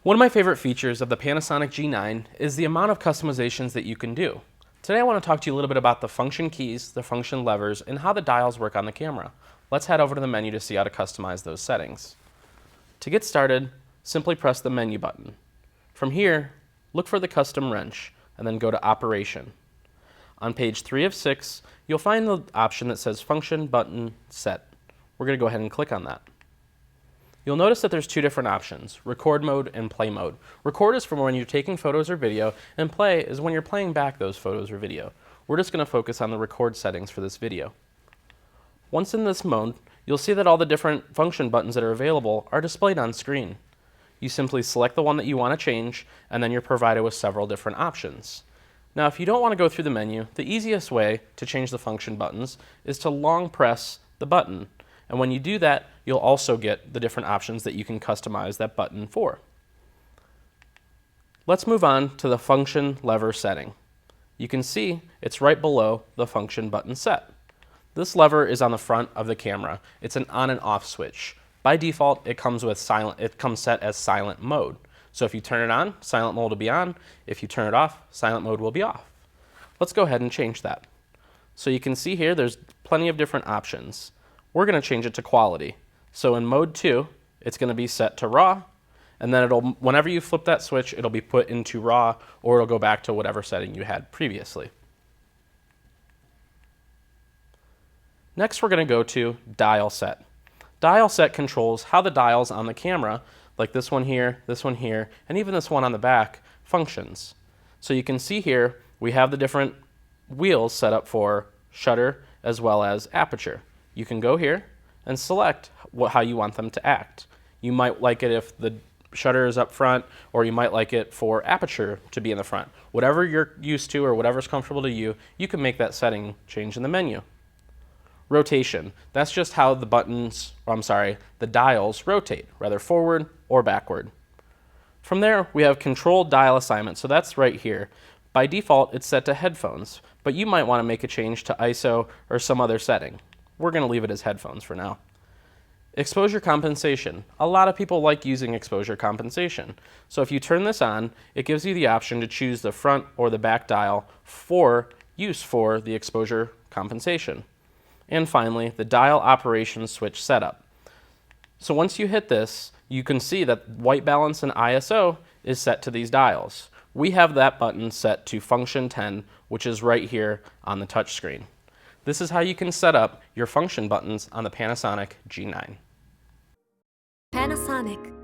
One of my favorite features of the Panasonic G9 is the amount of customizations that you can do. Today I want to talk to you a little bit about the function keys, the function levers, and how the dials work on the camera. Let's head over to the menu to see how to customize those settings. To get started, simply press the menu button. From here, look for the custom wrench and then go to Operation. On page 3 of 6, you'll find the option that says Function Button Set. We're going to go ahead and click on that. You'll notice that there's two different options, record mode and play mode. Record is for when you're taking photos or video, and play is when you're playing back those photos or video. We're just going to focus on the record settings for this video. Once in this mode, you'll see that all the different function buttons that are available are displayed on screen. You simply select the one that you want to change, and then you're provided with several different options. Now, if you don't want to go through the menu, the easiest way to change the function buttons is to long press the button. And when you do that, you'll also get the different options that you can customize that button for. Let's move on to the function lever setting. You can see it's right below the function button set. This lever is on the front of the camera. It's an on and off switch. By default, it comes set as silent mode. So if you turn it on, silent mode will be on. If you turn it off, silent mode will be off. Let's go ahead and change that. So you can see here there's plenty of different options. We're going to change it to quality. So in mode 2, it's going to be set to raw, and then whenever you flip that switch, it'll be put into raw, or it'll go back to whatever setting you had previously. Next, we're going to go to dial set. Dial set controls how the dials on the camera, like this one here, and even this one on the back, functions. So you can see here, we have the different wheels set up for shutter as well as aperture. You can go here and select how you want them to act. You might like it if the shutter is up front, or you might like it for aperture to be in the front. Whatever you're used to or whatever's comfortable to you, you can make that setting change in the menu. Rotation, that's just how the dials rotate, whether forward or backward. From there, we have controlled dial assignment, so that's right here. By default, it's set to headphones, but you might want to make a change to ISO or some other setting. We're going to leave it as headphones for now. Exposure compensation. A lot of people like using exposure compensation. So if you turn this on, it gives you the option to choose the front or the back dial for use for the exposure compensation. And finally, the dial operation switch setup. So once you hit this, you can see that white balance and ISO is set to these dials. We have that button set to function 10, which is right here on the touch screen. This is how you can set up your function buttons on the Panasonic G9. Panasonic.